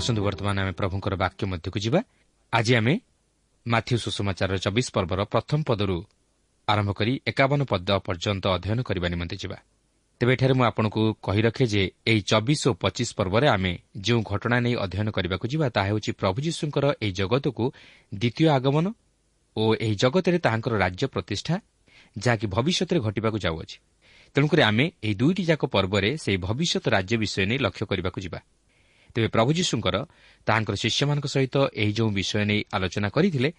ଆସନ୍ତୁ ବର୍ତ୍ତମାନ ଆମେ ପ୍ରଭୁଙ୍କର ବାକ୍ୟ ମଧ୍ୟକୁ ଯିବା। ଆଜି ଆମେ ମାଥ୍ୟୁ ସୁସମାଚାରର 24 ପର୍ବର ପ୍ରଥମ ପଦରୁ ଆରମ୍ଭ କରି 51 ପଦ ପର୍ଯ୍ୟନ୍ତ ଅଧ୍ୟୟନ କରିବା ନିମନ୍ତେ ଯିବା। ତେବେ ଏଠାରେ ମୁଁ ଆପଣଙ୍କୁ କହି ରଖେ ଯେ ଏହି 24 ଓ 25 ପର୍ବରେ ଆମେ ଯେଉଁ ଘଟଣା ନେଇ ଅଧ୍ୟୟନ କରିବାକୁ ଯିବା ତାହା ହେଉଛି ପ୍ରଭୁ ଯୀଶୁଙ୍କର ଏହି ଜଗତକୁ ଦ୍ୱିତୀୟ ଆଗମନ ଓ ଏହି ଜଗତରେ ତାହାଙ୍କର ରାଜ୍ୟ ପ୍ରତିଷ୍ଠା, ଯାହାକି ଭବିଷ୍ୟତରେ ଘଟିବାକୁ ଯାଉଅଛି। ତେଣୁକରି ଆମେ ଏହି ଦୁଇଟି ଯାକ ପର୍ବରେ ସେହି ଭବିଷ୍ୟତ ରାଜ୍ୟ ବିଷୟ ନେଇ ଲକ୍ଷ୍ୟ କରିବାକୁ ଯିବା। ତେବେ ପ୍ରଭୁ ଯୀଶୁଙ୍କର ତାହାଙ୍କର ଶିଷ୍ୟମାନଙ୍କ ସହିତ ଏହି ଯେଉଁ ବିଷୟ ନେଇ ଆଲୋଚନା କରିଥିଲେ,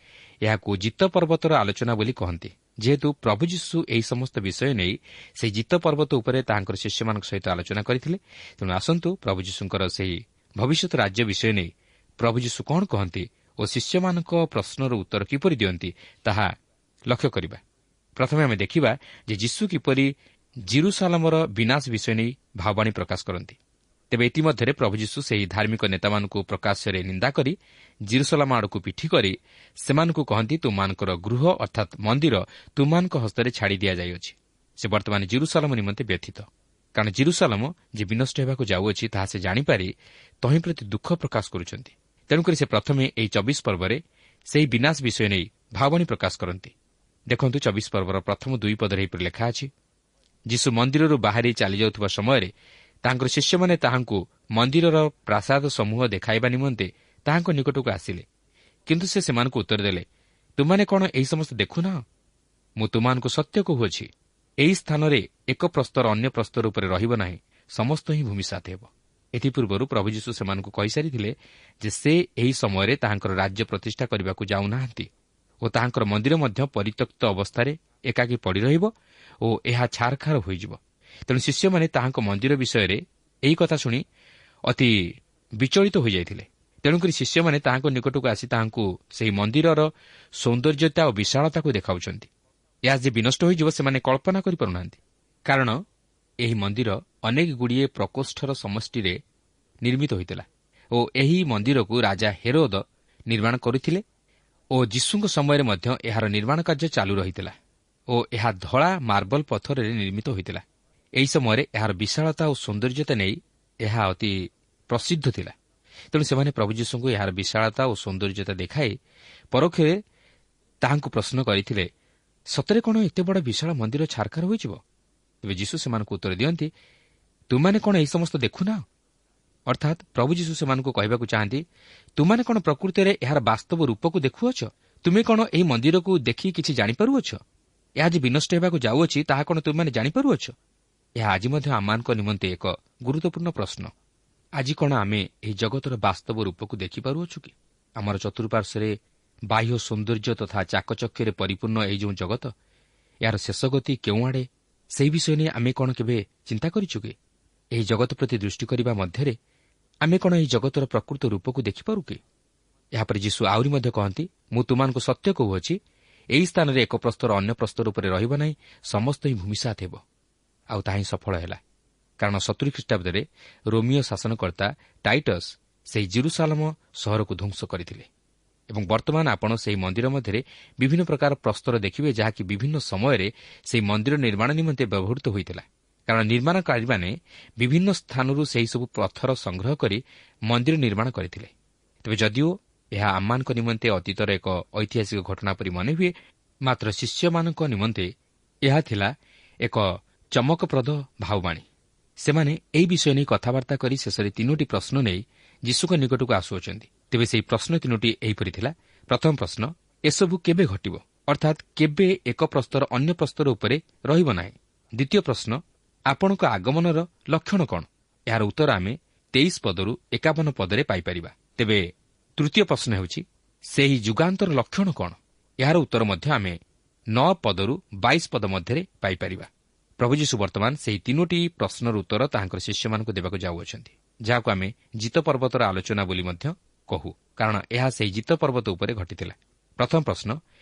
ଏହାକୁ ଜିତ ପର୍ବତର ଆଲୋଚନା ବୋଲି କହନ୍ତି। ଯେହେତୁ ପ୍ରଭୁ ଯୀଶୁ ଏହି ସମସ୍ତ ବିଷୟ ନେଇ ସେହି ଜିତ ପର୍ବତ ଉପରେ ତାହାଙ୍କର ଶିଷ୍ୟମାନଙ୍କ ସହିତ ଆଲୋଚନା କରିଥିଲେ, ତେଣୁ ଆସନ୍ତୁ ପ୍ରଭୁ ଯୀଶୁଙ୍କର ସେହି ଭବିଷ୍ୟତ ରାଜ୍ୟ ବିଷୟ ନେଇ ପ୍ରଭୁ ଯୀଶୁ କ'ଣ କହନ୍ତି ଓ ଶିଷ୍ୟମାନଙ୍କ ପ୍ରଶ୍ନର ଉତ୍ତର କିପରି ଦିଅନ୍ତି ତାହା ଲକ୍ଷ୍ୟ କରିବା। ପ୍ରଥମେ ଆମେ ଦେଖିବା ଯେ ଯୀଶୁ କିପରି ଜିରୁସାଲମର ବିନାଶ ବିଷୟ ନେଇ ଭାବବାଣୀ ପ୍ରକାଶ କରନ୍ତି। ତେବେ ଇତିମଧ୍ୟରେ ପ୍ରଭୁ ଯୀଶୁ ସେହି ଧାର୍ମିକ ନେତାମାନଙ୍କୁ ପ୍ରକାଶ୍ୟରେ ନିନ୍ଦା କରି ଜିରୁସାଲମ ଆଡ଼କୁ ପିଠି କରି ସେମାନଙ୍କୁ କହନ୍ତି, ତୁମମାନଙ୍କର ଗୃହ ଅର୍ଥାତ୍ ମନ୍ଦିର ତୁମମାନଙ୍କ ହସ୍ତରେ ଛାଡ଼ି ଦିଆଯାଇଅଛି। ସେ ବର୍ତ୍ତମାନ ଜିରୁସାଲମ ନିମନ୍ତେ ବ୍ୟଥିତ, କାରଣ ଜିରୁସାଲମ ଯେ ବିନଷ୍ଟ ହେବାକୁ ଯାଉଅଛି ତାହା ସେ ଜାଣିପାରି ତହିଁ ପ୍ରତି ଦୁଃଖ ପ୍ରକାଶ କରୁଛନ୍ତି। ତେଣୁକରି ସେ ପ୍ରଥମେ ଏହି 24 ପର୍ବରେ ସେହି ବିନାଶ ବିଷୟ ନେଇ ଭାବବାଣୀ ପ୍ରକାଶ କରନ୍ତି। ଦେଖନ୍ତୁ 24 ପର୍ବର ପ୍ରଥମ 2 ପଦରେ ଏହିପରି ଲେଖା ଅଛି, ଯୀଶୁ ମନ୍ଦିରରୁ ବାହାରି ଚାଲିଯାଉଥିବା ସମୟରେ ତାଙ୍କର ଶିଷ୍ୟମାନେ ତାହାଙ୍କୁ ମନ୍ଦିରର ପ୍ରାସାଦ ସମୂହ ଦେଖାଇବା ନିମନ୍ତେ ତାହାଙ୍କ ନିକଟକୁ ଆସିଲେ। କିନ୍ତୁ ସେ ସେମାନଙ୍କୁ ଉତ୍ତର ଦେଲେ, ତୁମାନେ କ'ଣ ଏହି ସମସ୍ତ ଦେଖୁନାହ? ମୁଁ ତୁମମାନଙ୍କୁ ସତ୍ୟ କହୁଅଛି, ଏହି ସ୍ଥାନରେ ଏକ ପ୍ରସ୍ତର ଅନ୍ୟ ପ୍ରସ୍ତର ଉପରେ ରହିବ ନାହିଁ, ସମସ୍ତ ହିଁ ଭୂମିସାତ ହେବ। ଏଥିପୂର୍ବରୁ ପ୍ରଭୁ ଯୀଶୁ ସେମାନଙ୍କୁ କହିସାରିଥିଲେ ଯେ ସେ ଏହି ସମୟରେ ତାହାଙ୍କର ରାଜ୍ୟ ପ୍ରତିଷ୍ଠା କରିବାକୁ ଯାଉନାହାନ୍ତି ଓ ତାହାଙ୍କର ମନ୍ଦିର ମଧ୍ୟ ପରିତ୍ୟକ୍ତ ଅବସ୍ଥାରେ ଏକାକୀ ପଡ଼ି ରହିବ ଓ ଏହା ଛାରଖାର ହୋଇଯିବ। ତେଣୁ ଶିଷ୍ୟମାନେ ତାହାଙ୍କ ମନ୍ଦିର ବିଷୟରେ ଏହି କଥା ଶୁଣି ଅତି ବିଚଳିତ ହୋଇଯାଇଥିଲେ। ତେଣୁକରି ଶିଷ୍ୟମାନେ ତାହାଙ୍କ ନିକଟକୁ ଆସି ତାହାଙ୍କୁ ସେହି ମନ୍ଦିରର ସୌନ୍ଦର୍ଯ୍ୟତା ଓ ବିଶାଳତାକୁ ଦେଖାଉଛନ୍ତି। ଏହା ଯେ ବିନଷ୍ଟ ହୋଇଯିବ ସେମାନେ କଳ୍ପନା କରିପାରୁନାହାନ୍ତି, କାରଣ ଏହି ମନ୍ଦିର ଅନେକଗୁଡ଼ିଏ ପ୍ରକୋଷ୍ଠର ସମଷ୍ଟିରେ ନିର୍ମିତ ହୋଇଥିଲା ଓ ଏହି ମନ୍ଦିରକୁ ରାଜା ହେରୋଦ ନିର୍ମାଣ କରିଥିଲେ ଓ ଯୀଶୁଙ୍କ ସମୟରେ ମଧ୍ୟ ଏହାର ନିର୍ମାଣ କାର୍ଯ୍ୟ ଚାଲୁ ରହିଥିଲା ଓ ଏହା ଧଳା ମାର୍ବଲ ପଥରରେ ନିର୍ମିତ ହୋଇଥିଲା। ଏହି ସମୟରେ ଏହାର ବିଶାଳତା ଓ ସୌନ୍ଦର୍ଯ୍ୟତା ନେଇ ଏହା ଅତି ପ୍ରସିଦ୍ଧ ଥିଲା। ତେଣୁ ସେମାନେ ପ୍ରଭୁ ଯୀଶୁଙ୍କୁ ଏହାର ବିଶାଳତା ଓ ସୌନ୍ଦର୍ଯ୍ୟତା ଦେଖାଇ ପରୋକ୍ଷରେ ତାହାଙ୍କୁ ପ୍ରଶ୍ନ କରିଥିଲେ, ସତରେ କ'ଣ ଏତେ ବଡ଼ ବିଶାଳ ମନ୍ଦିର ଛାରଖାର ହୋଇଯିବ? ତେବେ ଯୀଶୁ ସେମାନଙ୍କୁ ଉତ୍ତର ଦିଅନ୍ତି, ତୁମାନେ କ'ଣ ଏହି ସମସ୍ତ ଦେଖୁନାହ? ଅର୍ଥାତ୍ ପ୍ରଭୁ ଯୀଶୁ ସେମାନଙ୍କୁ କହିବାକୁ ଚାହାନ୍ତି, ତୁମାନେ କ'ଣ ପ୍ରକୃତରେ ଏହାର ବାସ୍ତବ ରୂପକୁ ଦେଖୁଅଛ? ତୁମେ କ'ଣ ଏହି ମନ୍ଦିରକୁ ଦେଖି କିଛି ଜାଣିପାରୁଅଛ? ଏହା ଯେ ବିନଷ୍ଟ ହେବାକୁ ଯାଉଅଛି ତାହା କ'ଣ ତୁମେମାନେ ଜାଣିପାରୁଅଛ? ଏହା ଆଜି ମଧ୍ୟ ଆମମାନଙ୍କ ନିମନ୍ତେ ଏକ ଗୁରୁତ୍ୱପୂର୍ଣ୍ଣ ପ୍ରଶ୍ନ। ଆଜି କ'ଣ ଆମେ ଏହି ଜଗତର ବାସ୍ତବ ରୂପକୁ ଦେଖିପାରୁଅଛୁ କି? ଆମର ଚତୁଃପାର୍ଶ୍ୱରେ ବାହ୍ୟ ସୌନ୍ଦର୍ଯ୍ୟ ତଥା ଚାକଚକ୍ୟରେ ପରିପୂର୍ଣ୍ଣ ଏହି ଯେଉଁ ଜଗତ, ଏହାର ଶେଷ ଗତି କେଉଁଆଡ଼େ ସେହି ବିଷୟ ନେଇ ଆମେ କ'ଣ କେବେ ଚିନ୍ତା କରିଛୁ କି? ଏହି ଜଗତ ପ୍ରତି ଦୃଷ୍ଟି କରିବା ମଧ୍ୟରେ ଆମେ କ'ଣ ଏହି ଜଗତର ପ୍ରକୃତ ରୂପକୁ ଦେଖିପାରୁ କି? ଏହାପରେ ଯୀଶୁ ଆହୁରି ମଧ୍ୟ କହନ୍ତି, ମୁଁ ତୁମମାନଙ୍କୁ ସତ୍ୟ କହୁଅଛି, ଏହି ସ୍ଥାନରେ ଏକ ପ୍ରସ୍ତର ଅନ୍ୟ ପ୍ରସ୍ତର ଉପରେ ରହିବ ନାହିଁ, ସମସ୍ତ ହିଁ ଭୂମିସାତ ହେବ। ଆଉ ତାହା ହିଁ ସଫଳ ହେଲା, କାରଣ 70 ଖ୍ରୀଷ୍ଟାବ୍ଦରେ ରୋମିଓ ଶାସନକର୍ତ୍ତା ଟାଇଟସ୍ ସେହି ଜିରୁସାଲମ ସହରକୁ ଧ୍ୱଂସ କରିଥିଲେ। ଏବଂ ବର୍ତ୍ତମାନ ଆପଣ ସେହି ମନ୍ଦିର ମଧ୍ୟରେ ବିଭିନ୍ନ ପ୍ରକାର ପ୍ରସ୍ତର ଦେଖିବେ, ଯାହାକି ବିଭିନ୍ନ ସମୟରେ ସେହି ମନ୍ଦିର ନିର୍ମାଣ ନିମନ୍ତେ ବ୍ୟବହୃତ ହୋଇଥିଲା। କାରଣ ନିର୍ମାଣକାରୀମାନେ ବିଭିନ୍ନ ସ୍ଥାନରୁ ସେହିସବୁ ପଥର ସଂଗ୍ରହ କରି ମନ୍ଦିର ନିର୍ମାଣ କରିଥିଲେ। ତେବେ ଯଦିଓ ଏହା ଆମମାନଙ୍କ ନିମନ୍ତେ ଅତୀତର ଏକ ଐତିହାସିକ ଘଟଣା ପରି ମନେ ହୁଏ, ମାତ୍ର ଶିଷ୍ୟମାନଙ୍କ ନିମନ୍ତେ ଏହା ଥିଲା ଏକ ଚମକପ୍ରଦ ଭାବବାଣୀ। ସେମାନେ ଏହି ବିଷୟ ନେଇ କଥାବାର୍ତ୍ତା କରି ଶେଷରେ 3ଟି ପ୍ରଶ୍ନ ନେଇ ଯୀଶୁଙ୍କ ନିକଟକୁ ଆସୁଅଛନ୍ତି। ତେବେ ସେହି ପ୍ରଶ୍ନ 3ଟି ଏହିପରି ଥିଲା। ପ୍ରଥମ ପ୍ରଶ୍ନ, ଏସବୁ କେବେ ଘଟିବ? ଅର୍ଥାତ୍ କେବେ ଏକ ପ୍ରସ୍ତର ଅନ୍ୟ ପ୍ରସ୍ତର ଉପରେ ରହିବ ନାହିଁ? ଦ୍ୱିତୀୟ ପ୍ରଶ୍ନ, ଆପଣଙ୍କ ଆଗମନର ଲକ୍ଷଣ କ'ଣ? ଏହାର ଉତ୍ତର ଆମେ 23 ପଦରୁ 51 ପଦରେ ପାଇପାରିବା। ତେବେ ତୃତୀୟ ପ୍ରଶ୍ନ ହେଉଛି, ସେହି ଯୁଗାନ୍ତର ଲକ୍ଷଣ କ'ଣ? ଏହାର ଉତ୍ତର ମଧ୍ୟ ଆମେ 9 ପଦରୁ 22 ପଦ ମଧ୍ୟରେ ପାଇପାରିବା। ପ୍ରଭୁ ଯୀଶୁ ବର୍ତ୍ତମାନ ସେହି 3ଟି ପ୍ରଶ୍ନର ଉତ୍ତର ତାହାଙ୍କର ଶିଷ୍ୟମାନଙ୍କୁ ଦେବାକୁ ଯାଉଅଛନ୍ତି, ଯାହାକୁ ଆମେ ଜିତ ପର୍ବତର ଆଲୋଚନା ବୋଲି ମଧ୍ୟ କହୁ, କାରଣ ଏହା ସେହି ଜିତ ପର୍ବତ ଉପରେ ଘଟିଥିଲା। ପ୍ରଥମ ପ୍ରଶ୍ନ,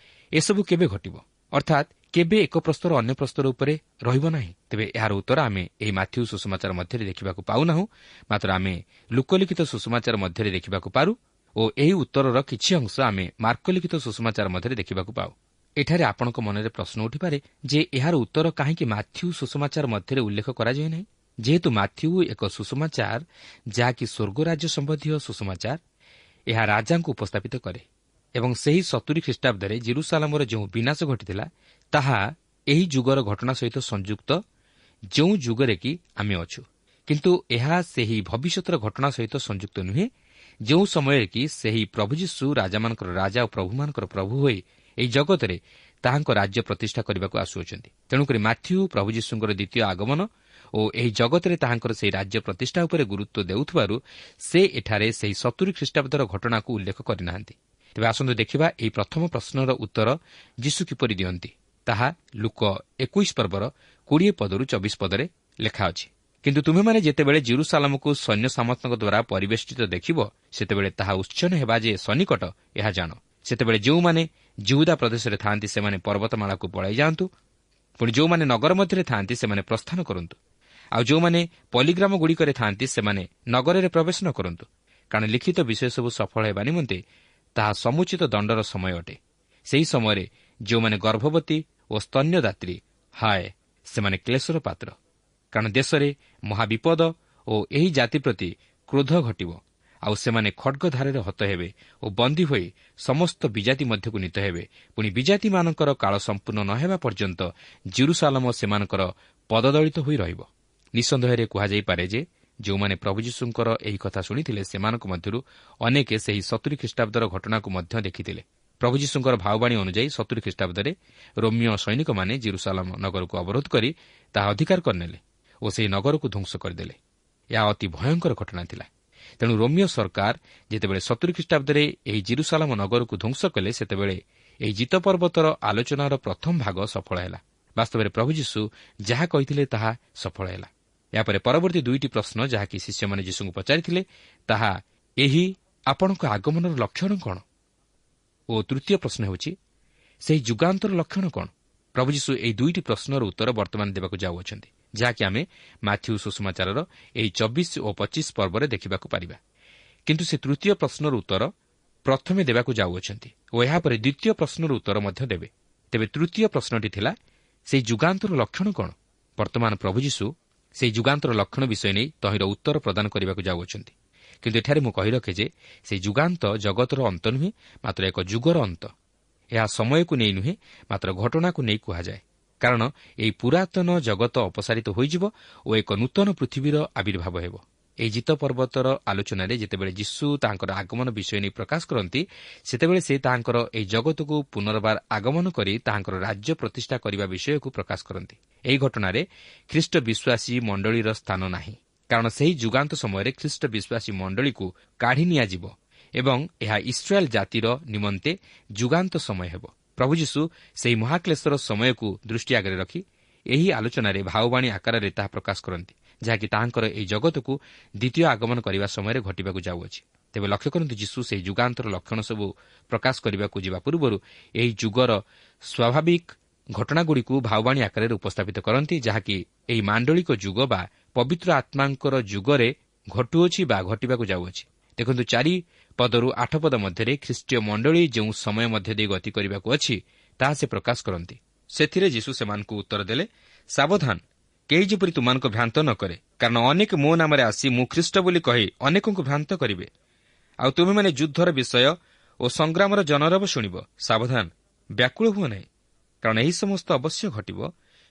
ଏସବୁ କେବେ ଘଟିବ? ଅର୍ଥାତ୍ କେବେ ଏକ ପ୍ରସ୍ତର ଅନ୍ୟ ପ୍ରସ୍ତର ଉପରେ ରହିବ ନାହିଁ? ତେବେ ଏହାର ଉତ୍ତର ଆମେ ଏହି ମାଥ୍ୟୁ ସୁସମାଚାର ମଧ୍ୟରେ ଦେଖିବାକୁ ପାଉନାହୁଁ, ମାତ୍ର ଆମେ ଲୁକଲିଖିତ ସୁସମାଚାର ମଧ୍ୟରେ ଦେଖିବାକୁ ପାରୁ ଓ ଏହି ଉତ୍ତରର କିଛି ଅଂଶ ଆମେ ମାର୍କଲିଖିତ ସୁସମାଚାର ମଧ୍ୟରେ ଦେଖିବାକୁ ପାଉ। ଏଠାରେ ଆପଣଙ୍କ ମନରେ ପ୍ରଶ୍ନ ଉଠିପାରେ ଯେ ଏହାର ଉତ୍ତର କାହିଁକି ମାଥ୍ୟୁ ସୁସମାଚାର ମଧ୍ୟରେ ଉଲ୍ଲେଖ କରାଯାଏ ନାହିଁ? ଯେହେତୁ ମାଥ୍ୟୁ ଏକ ସୁସମାଚାର ଯାହାକି ସ୍ୱର୍ଗରାଜ୍ୟ ସମ୍ବନ୍ଧୀୟ ସୁସମାଚାର, ଏହା ରାଜାଙ୍କୁ ଉପସ୍ଥାପିତ କରେ ଏବଂ ସେହି 70 ଖ୍ରୀଷ୍ଟାବ୍ଦରେ ଜେରୁସାଲାମର ଯେଉଁ ବିନାଶ ଘଟିଥିଲା ତାହା ଏହି ଯୁଗର ଘଟଣା ସହିତ ସଂଯୁକ୍ତ, ଯେଉଁ ଯୁଗରେ କି ଆମେ ଅଛୁ। କିନ୍ତୁ ଏହା ସେହି ଭବିଷ୍ୟତର ଘଟଣା ସହିତ ସଂଯୁକ୍ତ ନୁହେଁ, ଯେଉଁ ସମୟରେ କି ସେହି ପ୍ରଭୁ ଯୀଶୁ ରାଜାମାନଙ୍କର ରାଜା ଓ ପ୍ରଭୁମାନଙ୍କର ପ୍ରଭୁ ହୋଇ ଏହି ଜଗତରେ ତାହାଙ୍କ ରାଜ୍ୟ ପ୍ରତିଷ୍ଠା କରିବାକୁ ଆସୁଅଛନ୍ତି। ତେଣୁକରି ମାଥ୍ୟୁ ପ୍ରଭୁ ଯୀଶୁଙ୍କର ଦ୍ୱିତୀୟ ଆଗମନ ଓ ଏହି ଜଗତରେ ତାହାଙ୍କର ସେହି ରାଜ୍ୟ ପ୍ରତିଷ୍ଠା ଉପରେ ଗୁରୁତ୍ୱ ଦେଉଥିବାରୁ ସେ ଏଠାରେ ସେହି 70 ଖ୍ରୀଷ୍ଟାବ୍ଦର ଘଟଣାକୁ ଉଲ୍ଲେଖ କରିନାହାନ୍ତି। ତେବେ ଆସନ୍ତୁ ଦେଖିବା ଏହି ପ୍ରଥମ ପ୍ରଶ୍ନର ଉତ୍ତର ଯୀଶୁ କିପରି ଦିଅନ୍ତି। ତାହା ଲୁକ 21 ପର୍ବର 20 ପଦରୁ 24 ପଦରେ ଲେଖା ଅଛି। କିନ୍ତୁ ତୁମେମାନେ ଯେତେବେଳେ ଜେରୁସାଲାମକୁ ସୈନ୍ୟ ସାମନ୍ତଙ୍କ ଦ୍ୱାରା ପରିବେଷ୍ଟିତ ଦେଖିବ, ସେତେବେଳେ ତାହା ଉଚ୍ଛନ୍ନ ହେବା ଯେ ସନ୍ନିକଟ ଏହା ଜାଣ। ସେତେବେଳେ ଯେଉଁମାନେ ଜିହୁଦା ପ୍ରଦେଶରେ ଥାଆନ୍ତି ସେମାନେ ପର୍ବତମାଳାକୁ ପଳାଇ ଯାଆନ୍ତୁ, ପୁଣି ଯେଉଁମାନେ ନଗର ମଧ୍ୟରେ ଥାଆନ୍ତି ସେମାନେ ପ୍ରସ୍ଥାନ କରନ୍ତୁ, ଆଉ ଯେଉଁମାନେ ପଲିଗ୍ରାମଗୁଡ଼ିକରେ ଥାଆନ୍ତି ସେମାନେ ନଗରରେ ପ୍ରବେଶ ନ କରନ୍ତୁ। କାରଣ ଲିଖିତ ବିଷୟ ସବୁ ସଫଳ ହେବା ନିମନ୍ତେ ତାହା ସମୁଚିତ ଦଣ୍ଡର ସମୟ ଅଟେ। ସେହି ସମୟରେ ଯେଉଁମାନେ ଗର୍ଭବତୀ ଓ ସ୍ତନ୍ୟଦାତ୍ରୀ, ହାୟ, ସେମାନେ କ୍ଲେଶର ପାତ୍ର। କାରଣ ଦେଶରେ ମହାବିପଦ ଓ ଏହି ଜାତି ପ୍ରତି କ୍ରୋଧ ଘଟିବ, ଆଉ ସେମାନେ ଖଡ୍ଗଧାରରେ ହତ ହେବେ ଓ ବନ୍ଦୀ ହୋଇ ସମସ୍ତ ବିଜାତି ମଧ୍ୟକୁ ନୀତ ହେବେ। ପୁଣି ବିଜାତିମାନଙ୍କର କାଳ ସମ୍ପୂର୍ଣ୍ଣ ନ ହେବା ପର୍ଯ୍ୟନ୍ତ ଜେରୁସାଲାମ ସେମାନଙ୍କର ପଦଦଳିତ ହୋଇ ରହିବ। ନିଃସନ୍ଦେହରେ କୁହାଯାଇପାରେ ଯେ ଯେଉଁମାନେ ପ୍ରଭୁ ଯୀଶୁଙ୍କର ଏହି କଥା ଶୁଣିଥିଲେ ସେମାନଙ୍କ ମଧ୍ୟରୁ ଅନେକ ସେହି 70 ଖ୍ରୀଷ୍ଟାବ୍ଦର ଘଟଣାକୁ ମଧ୍ୟ ଦେଖିଥିଲେ। ପ୍ରଭୁ ଯୀଶୁଙ୍କର ଭାବବାଣୀ ଅନୁଯାୟୀ 70 ଖ୍ରୀଷ୍ଟାବ୍ଦରେ ରୋମୀୟ ସୈନିକମାନେ ଜେରୁସାଲାମ ନଗରକୁ ଅବରୋଧ କରି ତାହା ଅଧିକାର କରିନେଲେ ଓ ସେହି ନଗରକୁ ଧ୍ୱଂସ କରିଦେଲେ। ଏହା ଅତି ଭୟଙ୍କର ଘଟଣା ଥିଲା। ତେଣୁ ରୋମୀୟ ସରକାର ଯେତେବେଳେ 70 ଖ୍ରୀଷ୍ଟାବ୍ଦରେ ଏହି ଜେରୁସାଲାମ ନଗରକୁ ଧ୍ୱଂସ କଲେ, ସେତେବେଳେ ଏହି ଜିତ ପର୍ବତର ଆଲୋଚନାର ପ୍ରଥମ ଭାଗ ସଫଳ ହେଲା। ବାସ୍ତବରେ ପ୍ରଭୁ ଯୀଶୁ ଯାହା କହିଥିଲେ ତାହା ସଫଳ ହେଲା। ଏହାପରେ ପରବର୍ତ୍ତୀ ଦୁଇଟି ପ୍ରଶ୍ନ ଯାହାକି ଶିଷ୍ୟମାନେ ଯୀଶୁଙ୍କୁ ପଚାରିଥିଲେ, ତାହା ଏହି ଆପଣଙ୍କ ଆଗମନର ଲକ୍ଷଣ କ'ଣ? ଓ ତୃତୀୟ ପ୍ରଶ୍ନ ହେଉଛି ସେହି ଯୁଗାନ୍ତର ଲକ୍ଷଣ କ'ଣ? ପ୍ରଭୁ ଯୀଶୁ ଏହି ଦୁଇଟି ପ୍ରଶ୍ନର ଉତ୍ତର ବର୍ତ୍ତମାନ ଦେବାକୁ ଯାଉଅଛନ୍ତି, ଯାହାକି ଆମେ ମାଥ୍ୟୁ ସୁସମାଚାରର ଏହି 24 ଓ 25 ପର୍ବରେ ଦେଖିବାକୁ ପାରିବା। କିନ୍ତୁ ସେ ତୃତୀୟ ପ୍ରଶ୍ନର ଉତ୍ତର ପ୍ରଥମେ ଦେବାକୁ ଯାଉଅଛନ୍ତି ଓ ଏହାପରେ ଦ୍ୱିତୀୟ ପ୍ରଶ୍ନର ଉତ୍ତର ମଧ୍ୟ ଦେବେ। ତେବେ ତୃତୀୟ ପ୍ରଶ୍ନଟି ଥିଲା, ସେହି ଯୁଗାନ୍ତର ଲକ୍ଷଣ କ'ଣ? ବର୍ତ୍ତମାନ ପ୍ରଭୁ ଯୀଶୁ ସେହି ଯୁଗାନ୍ତର ଲକ୍ଷଣ ବିଷୟ ନେଇ ତହିଁର ଉତ୍ତର ପ୍ରଦାନ କରିବାକୁ ଯାଉଅଛନ୍ତି। କିନ୍ତୁ ଏଠାରେ ମୁଁ କହି ରଖେ ଯେ ସେହି ଯୁଗାନ୍ତ ଜଗତର ଅନ୍ତ ନୁହେଁ, ମାତ୍ର ଏକ ଯୁଗର ଅନ୍ତ। ଏହା ସମୟକୁ ନେଇ ନୁହେଁ, ମାତ୍ର ଘଟଣାକୁ ନେଇ କୁହାଯାଏ। କାରଣ ଏହି ପୁରାତନ ଜଗତ ଅପସାରିତ ହୋଇଯିବ ଓ ଏକ ନୂତନ ପୃଥିବୀର ଆବିର୍ଭାବ ହେବ। ଏହି ଜିତ ପର୍ବତର ଆଲୋଚନାରେ ଯେତେବେଳେ ଯୀଶୁ ତାହାଙ୍କର ଆଗମନ ବିଷୟ ନେଇ ପ୍ରକାଶ କରନ୍ତି, ସେତେବେଳେ ସେ ତାହାଙ୍କର ଏହି ଜଗତକୁ ପୁନର୍ବାର ଆଗମନ କରି ତାହାଙ୍କର ରାଜ୍ୟ ପ୍ରତିଷ୍ଠା କରିବା ବିଷୟକୁ ପ୍ରକାଶ କରନ୍ତି। ଏହି ଘଟଣାରେ ଖ୍ରୀଷ୍ଟ ବିଶ୍ୱାସୀ ମଣ୍ଡଳୀର ସ୍ଥାନ ନାହିଁ, କାରଣ ସେହି ଯୁଗାନ୍ତ ସମୟରେ ଖ୍ରୀଷ୍ଟ ବିଶ୍ୱାସୀ ମଣ୍ଡଳୀକୁ କାଢ଼ି ନିଆଯିବ ଏବଂ ଏହା ଇସ୍ରାଏଲ୍ ଜାତିର ନିମନ୍ତେ ଯୁଗାନ୍ତ ସମୟ ହେବ। ପ୍ରଭୁ ଯୀଶୁ ସେହି ମହାକ୍ଲେଶର ସମୟକୁ ଦୃଷ୍ଟି ଆଗରେ ରଖି ଏହି ଆଲୋଚନାରେ ଭାବବାଣୀ ଆକାରରେ ତାହା ପ୍ରକାଶ କରନ୍ତି, ଯାହାକି ତାହାଙ୍କର ଏହି ଜଗତକୁ ଦ୍ୱିତୀୟ ଆଗମନ କରିବା ସମୟରେ ଘଟିବାକୁ ଯାଉଅଛି। ତେବେ ଲକ୍ଷ୍ୟ କରନ୍ତୁ, ଯୀଶୁ ସେହି ଯୁଗାନ୍ତର ଲକ୍ଷଣ ସବୁ ପ୍ରକାଶ କରିବାକୁ ଯିବା ପୂର୍ବରୁ ଏହି ଯୁଗର ସ୍ୱାଭାବିକ ଘଟଣାଗୁଡ଼ିକୁ ଭାବବାଣୀ ଆକାରରେ ଉପସ୍ଥାପିତ କରନ୍ତି, ଯାହାକି ଏହି ମାଣ୍ଡଳିକ ଯୁଗ ବା ପବିତ୍ର ଆତ୍ମାଙ୍କର ଯୁଗରେ ଘଟୁଅଛି ବା ଘଟିବାକୁ ଯାଉଅଛି। ଦେଖନ୍ତୁ 4 ପଦରୁ 8 ପଦ ମଧ୍ୟରେ ଖ୍ରୀଷ୍ଟୀୟ ମଣ୍ଡଳୀ ଯେଉଁ ସମୟ ମଧ୍ୟ ଦେଇ ଗତି କରିବାକୁ ଅଛି ତାହା ସେ ପ୍ରକାଶ କରନ୍ତି। ସେଥିରେ ଯୀଶୁ ସେମାନଙ୍କୁ ଉତ୍ତର ଦେଲେ, ସାବଧାନ, କେହି ଯେପରି ତୁମମାନଙ୍କୁ ଭ୍ରାନ୍ତ ନ କରେ। କାରଣ ଅନେକ ମୋ ନାମରେ ଆସି ମୁଁ ଖ୍ରୀଷ୍ଟ ବୋଲି କହି ଅନେକଙ୍କୁ ଭ୍ରାନ୍ତ କରିବେ। ଆଉ ତୁମେମାନେ ଯୁଦ୍ଧର ବିଷୟ ଓ ସଂଗ୍ରାମର ଜନରବ ଶୁଣିବ। ସାବଧାନ, ବ୍ୟାକୁଳ ହୁଅ ନାହିଁ, କାରଣ ଏହି ସମସ୍ତ ଅବଶ୍ୟ ଘଟିବ,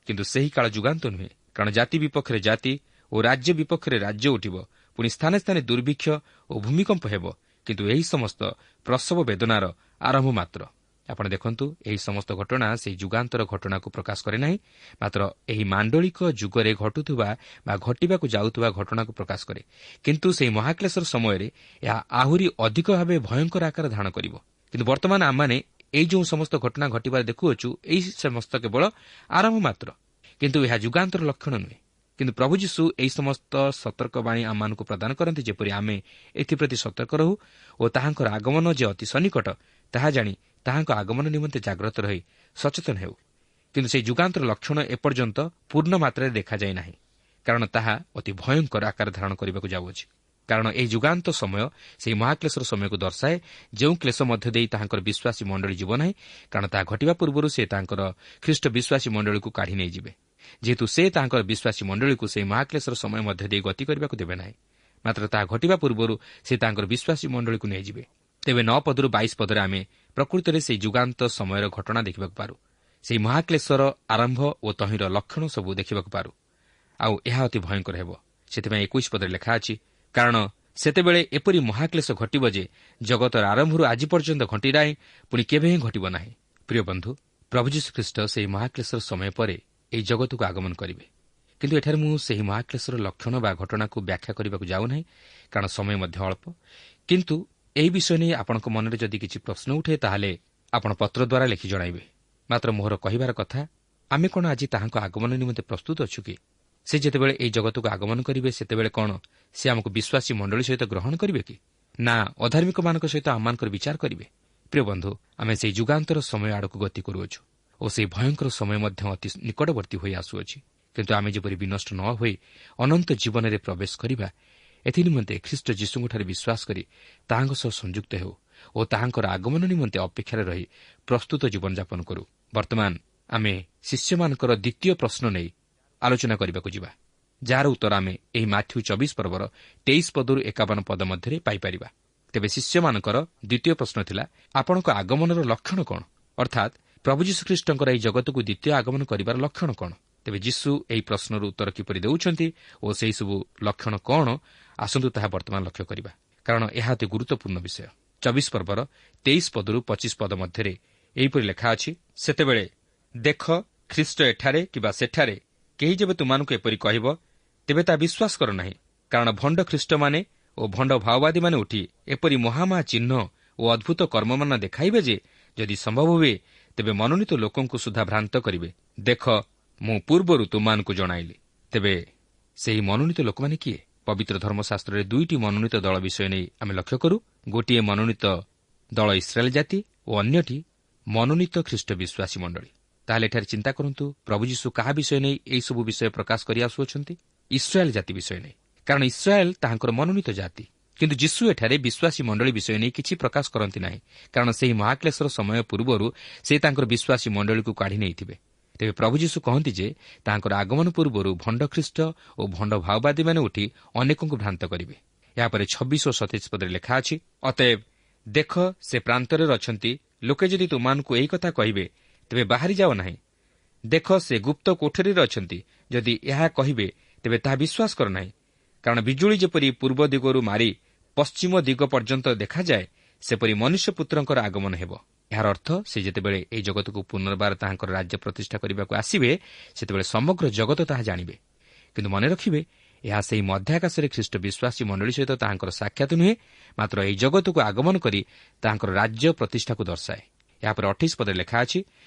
କିନ୍ତୁ ସେହି କାଳ ଯୁଗାନ୍ତ ନୁହେଁ। କାରଣ ଜାତି ବିପକ୍ଷରେ ଜାତି ଓ ରାଜ୍ୟ ବିପକ୍ଷରେ ରାଜ୍ୟ ଉଠିବ, ପୁଣି ସ୍ଥାନେ ସ୍ଥାନେ ଦୁର୍ଭିକ୍ଷ ଓ ଭୂମିକମ୍ପ ହେବ। କିନ୍ତୁ ଏହି ସମସ୍ତ ପ୍ରସବ ବେଦନାର ଆରମ୍ଭ ମାତ୍ର। ଆପଣ ଦେଖନ୍ତୁ, ଏହି ସମସ୍ତ ଘଟଣା ସେହି ଯୁଗାନ୍ତର ଘଟଣାକୁ ପ୍ରକାଶ କରେ ନାହିଁ, ମାତ୍ର ଏହି ମାଣ୍ଡଳିକ ଯୁଗରେ ଘଟୁଥିବା ବା ଘଟିବାକୁ ଯାଉଥିବା ଘଟଣାକୁ ପ୍ରକାଶ କରେ। କିନ୍ତୁ ସେହି ମହାକ୍ଲେଶର ସମୟରେ ଏହା ଆହୁରି ଅଧିକ ଭାବେ ଭୟଙ୍କର ଆକାର ଧାରଣ କରିବ। କିନ୍ତୁ ବର୍ତ୍ତମାନ ଆମମାନେ ଏହି ଯେଉଁ ସମସ୍ତ ଘଟଣା ଘଟିବାର ଦେଖୁଅଛୁ, ଏହି ସମସ୍ତ କେବଳ ଆରମ୍ଭ ମାତ୍ର, କିନ୍ତୁ ଏହା ଯୁଗାନ୍ତର ଲକ୍ଷଣ ନୁହେଁ। କିନ୍ତୁ ପ୍ରଭୁ ଯୀଶୁ ଏହି ସମସ୍ତ ସତର୍କବାଣୀ ଆମମାନଙ୍କୁ ପ୍ରଦାନ କରନ୍ତି, ଯେପରି ଆମେ ଏଥିପ୍ରତି ସତର୍କ ରହୁ ଓ ତାହାଙ୍କର ଆଗମନ ଯେ ଅତି ସନ୍ନିକଟ ତାହା ଜାଣି ତାହାଙ୍କ ଆଗମନ ନିମନ୍ତେ ଜାଗ୍ରତ ରହି ସଚେତନ ହେଉ। କିନ୍ତୁ ସେହି ଯୁଗାନ୍ତର ଲକ୍ଷଣ ଏପର୍ଯ୍ୟନ୍ତ ପୂର୍ଣ୍ଣ ମାତ୍ରାରେ ଦେଖାଯାଇ ନାହିଁ, କାରଣ ତାହା ଅତି ଭୟଙ୍କର ଆକାର ଧାରଣ କରିବାକୁ ଯାଉଅଛି। କାରଣ ଏହି ଯୁଗାନ୍ତ ସମୟ ସେହି ମହାକ୍ଲେଶର ସମୟକୁ ଦର୍ଶାଏ, ଯେଉଁ କ୍ଲେଶ ମଧ୍ୟ ଦେଇ ତାହାଙ୍କର ବିଶ୍ୱାସୀ ମଣ୍ଡଳୀ ଯିବ ନାହିଁ, କାରଣ ତାହା ଘଟିବା ପୂର୍ବରୁ ସେ ତାଙ୍କର ଖ୍ରୀଷ୍ଟ ବିଶ୍ୱାସୀ ମଣ୍ଡଳୀକୁ କାଢ଼ି ନେଇଯିବେ। ଯେହେତୁ ସେ ତାଙ୍କର ବିଶ୍ୱାସୀ ମଣ୍ଡଳୀକୁ ସେହି ମହାକ୍ଲେଶର ସମୟ ମଧ୍ୟ ଦେଇ ଗତି କରିବାକୁ ଦେବେ ନାହିଁ। ମାତ୍ର ତାହା ଘଟିବା ପୂର୍ବରୁ ସେ ତାଙ୍କର ବିଶ୍ୱାସୀ ମଣ୍ଡଳୀକୁ ନେଇଯିବେ। ତେବେ 9 ପଦରୁ 22 ପଦରେ ଆମେ ପ୍ରକୃତରେ ସେହି ଯୁଗାନ୍ତ ସମୟର ଘଟଣା ଦେଖିବାକୁ ପାରୁ। ସେହି ମହାକ୍ଲେଶର ଆରମ୍ଭ ଓ ତହିଁର ଲକ୍ଷଣ ସବୁ ଦେଖିବାକୁ ପାରୁ। ଆଉ ଏହା ଅତି ଭୟଙ୍କର ହେବ। ସେଥିପାଇଁ 21 ପଦରେ ଲେଖା ଅଛି, କାରଣ ସେତେବେଳେ ଏପରି ମହାକ୍ଲେଶ ଘଟିବ ଯେ ଜଗତର ଆରମ୍ଭରୁ ଆଜି ପର୍ଯ୍ୟନ୍ତ ଘଟି ନାହିଁ, ପୁଣି କେବେ ହିଁ ଘଟିବ ନାହିଁ। ପ୍ରିୟ ବନ୍ଧୁ, ପ୍ରଭୁ ଯୀଶୁଖ୍ରୀଷ୍ଟ ସେହି ମହାକ୍ଲେଶର ସମୟ ପରେ ଏହି ଜଗତକୁ ଆଗମନ କରିବେ। କିନ୍ତୁ ଏଠାରେ ମୁଁ ସେହି ମହାକ୍ଲେଶର ଲକ୍ଷଣ ବା ଘଟଣାକୁ ବ୍ୟାଖ୍ୟା କରିବାକୁ ଯାଉନାହିଁ, କାରଣ ସମୟ ମଧ୍ୟ ଅଳ୍ପ। କିନ୍ତୁ ଏହି ବିଷୟ ନେଇ ଆପଣଙ୍କ ମନରେ ଯଦି କିଛି ପ୍ରଶ୍ନ ଉଠେ, ତାହେଲେ ଆପଣ ପତ୍ର ଦ୍ୱାରା ଲେଖି ଜଣାଇବେ। ମାତ୍ର ମୋର କହିବାର କଥା, ଆମେ କ'ଣ ଆଜି ତାହାଙ୍କ ଆଗମନ ନିମନ୍ତେ ପ୍ରସ୍ତୁତ ଅଛୁ କି? ସେ ଯେତେବେଳେ ଏହି ଜଗତକୁ ଆଗମନ କରିବେ, ସେତେବେଳେ କ'ଣ ସେ ଆମକୁ ବିଶ୍ୱାସୀ ମଣ୍ଡଳୀ ସହିତ ଗ୍ରହଣ କରିବେ କି? ନା ଅଧାର୍ମିକମାନଙ୍କ ସହିତ ଆମମାନଙ୍କର ବିଚାର କରିବେ? ପ୍ରିୟ ବନ୍ଧୁ, ଆମେ ସେହି ଯୁଗାନ୍ତର ସମୟ ଆଡ଼କୁ ଗତି କରୁଅଛୁ ଓ ସେହି ଭୟଙ୍କର ସମୟ ମଧ୍ୟ ଅତି ନିକଟବର୍ତ୍ତୀ ହୋଇ ଆସୁଅଛି। କିନ୍ତୁ ଆମେ ଯେପରି ବିନଷ୍ଟ ନ ହୋଇ ଅନନ୍ତ ଜୀବନରେ ପ୍ରବେଶ କରିବା, ଏଥିନିମନ୍ତେ ଖ୍ରୀଷ୍ଟ ଯୀଶୁଙ୍କଠାରେ ବିଶ୍ୱାସ କରି ତାହାଙ୍କ ସହ ସଂଯୁକ୍ତ ହେଉ ଓ ତାହାଙ୍କର ଆଗମନ ନିମନ୍ତେ ଅପେକ୍ଷାରେ ରହି ପ୍ରସ୍ତୁତ ଜୀବନଯାପନ କରୁ। ବର୍ତ୍ତମାନ ଆମେ ଶିଷ୍ୟମାନଙ୍କର ଦ୍ୱିତୀୟ ପ୍ରଶ୍ନ ନେଇ ଆଲୋଚନା କରିବାକୁ ଯିବା, ଯାହାର ଉତ୍ତର ଆମେ ଏହି ମାଥ୍ୟୁ 24 ପର୍ବର 23 ପଦରୁ 51 ପଦ ମଧ୍ୟରେ ପାଇପାରିବା। ତେବେ ଶିଷ୍ୟମାନଙ୍କର ଦ୍ୱିତୀୟ ପ୍ରଶ୍ନ ଥିଲା, ଆପଣଙ୍କ ଆଗମନର ଲକ୍ଷଣ କ'ଣ? ଅର୍ଥାତ୍ ପ୍ରଭୁ ଯୀଶୁଖ୍ରୀଷ୍ଟଙ୍କର ଏହି ଜଗତକୁ ଦ୍ୱିତୀୟ ଆଗମନ କରିବାର ଲକ୍ଷଣ କ'ଣ? ତେବେ ଯୀଶୁ ଏହି ପ୍ରଶ୍ନର ଉତ୍ତର କିପରି ଦେଉଛନ୍ତି ଓ ସେହିସବୁ ଲକ୍ଷଣ କ'ଣ, ଆସନ୍ତୁ ତାହା ବର୍ତ୍ତମାନ ଲକ୍ଷ୍ୟ କରିବା, କାରଣ ଏହା ଅତି ଗୁରୁତ୍ୱପୂର୍ଣ୍ଣ ବିଷୟ। 24 ପର୍ବର 23 ପଦରୁ 25 ପଦ ମଧ୍ୟରେ ଏହିପରି ଲେଖା ଅଛି, ସେତେବେଳେ ଦେଖ, ଖ୍ରୀଷ୍ଟ ଏଠାରେ କିମ୍ବା ସେଠାରେ, କେହି ଯେବେ ତୁମମାନଙ୍କୁ ଏପରି କହିବ, ତେବେ ତାହା ବିଶ୍ୱାସ କର ନାହିଁ। କାରଣ ଭଣ୍ଡ ଖ୍ରୀଷ୍ଟମାନେ ଓ ଭଣ୍ଡ ଭାଓବାଦୀମାନେ ଉଠି ଏପରି ମହାମହା ଚିହ୍ନ ଓ ଅଦ୍ଭୁତ କର୍ମମାନ ଦେଖାଇବେ ଯେ, ଯଦି ସମ୍ଭବ ହୁଏ, ତେବେ ମନୋନୀତ ଲୋକଙ୍କୁ ସୁଦ୍ଧା ଭ୍ରାନ୍ତ କରିବେ। ଦେଖ, ମୁଁ ପୂର୍ବରୁ ତୁମମାନଙ୍କୁ ଜଣାଇଲି। ତେବେ ସେହି ମନୋନୀତ ଲୋକମାନେ କିଏ? ପବିତ୍ର ଧର୍ମଶାସ୍ତ୍ରରେ 2ଟି ମନୋନୀତ ଦଳ ବିଷୟ ନେଇ ଆମେ ଲକ୍ଷ୍ୟ କରୁ। ଗୋଟିଏ ମନୋନୀତ ଦଳ ଇସ୍ରାଏଲ ଜାତି ଓ ଅନ୍ୟଟି ମନୋନୀତ ଖ୍ରୀଷ୍ଟ ବିଶ୍ୱାସୀ ମଣ୍ଡଳୀ। ତାହେଲେ ଏଠାରେ ଚିନ୍ତା କରନ୍ତୁ, ପ୍ରଭୁ ଯୀଶୁ କାହା ବିଷୟ ନେଇ ଏହିସବୁ ବିଷୟ ପ୍ରକାଶ କରି ଆସୁଅଛନ୍ତି? ଇସ୍ରାଏଲ ଜାତି ବିଷୟ ନେଇ, କାରଣ ଇସ୍ରାଏଲ ତାହାଙ୍କର ମନୋନୀତ ଜାତି। କିନ୍ତୁ ଯୀଶୁ ଏଠାରେ ବିଶ୍ୱାସୀ ମଣ୍ଡଳୀ ବିଷୟ ନେଇ କିଛି ପ୍ରକାଶ କରନ୍ତି ନାହିଁ, କାରଣ ସେହି ମହାକ୍ଲେଶର ସମୟ ପୂର୍ବରୁ ସେ ତାଙ୍କର ବିଶ୍ୱାସୀ ମଣ୍ଡଳୀକୁ କାଢ଼ି ନେଇଥିବେ। ତେବେ ପ୍ରଭୁ ଯୀଶୁ କହନ୍ତି ଯେ ତାଙ୍କର ଆଗମନ ପୂର୍ବରୁ ଭଣ୍ଡ ଖ୍ରୀଷ୍ଟ ଓ ଭଣ୍ଡ ଭାଓବାଦୀମାନେ ଉଠି ଅନେକଙ୍କୁ ଭ୍ରାନ୍ତ କରିବେ। ଏହାପରେ 26 ଓ 27 ପଦରେ ଲେଖା ଅଛି, ଅତଏବ ଦେଖ, ସେ ପ୍ରାନ୍ତରେ ଅଛନ୍ତି। ଲୋକେ ଯଦି ତୁମମାନଙ୍କୁ ଏହି କଥା କହିବେ, ତେବେ ବାହାରି ଯାଅ ନାହିଁ। ଦେଖ, ସେ ଗୁପ୍ତ କୋଠରୀରେ ଅଛନ୍ତି। ଯଦି ଏହା କହିବେ, ତେବେ ତାହା ବିଶ୍ୱାସ କର ନାହିଁ। କାରଣ ବିଜୁଳି ଯେପରି ପୂର୍ବ ଦିଗରୁ ମାରି ପଶ୍ଚିମ ଦିଗ ପର୍ଯ୍ୟନ୍ତ ଦେଖାଯାଏ, ସେପରି ମନୁଷ୍ୟପୁତ୍ରଙ୍କର ଆଗମନ ହେବ। ଏହାର ଅର୍ଥ, ସେ ଯେତେବେଳେ ଏହି ଜଗତକୁ ପୁନର୍ବାର ତାହାଙ୍କର ରାଜ୍ୟ ପ୍ରତିଷ୍ଠା କରିବାକୁ ଆସିବେ, ସେତେବେଳେ ସମଗ୍ର ଜଗତ ତାହା ଜାଣିବେ। କିନ୍ତୁ ମନେ ରଖିବେ, ଏହା ସେହି ମଧ୍ୟାକାଶରେ ଖ୍ରୀଷ୍ଟ ବିଶ୍ୱାସୀ ମଣ୍ଡଳୀ ସହିତ ତାହାଙ୍କର ସାକ୍ଷାତ ନୁହେଁ, ମାତ୍ର ଏହି ଜଗତକୁ ଆଗମନ କରି ତାହାଙ୍କର ରାଜ୍ୟ ପ୍ରତିଷ୍ଠାକୁ ଦର୍ଶାଏ। ଏହାପରେ 28 ପଦରେ ଲେଖା ଅଛି,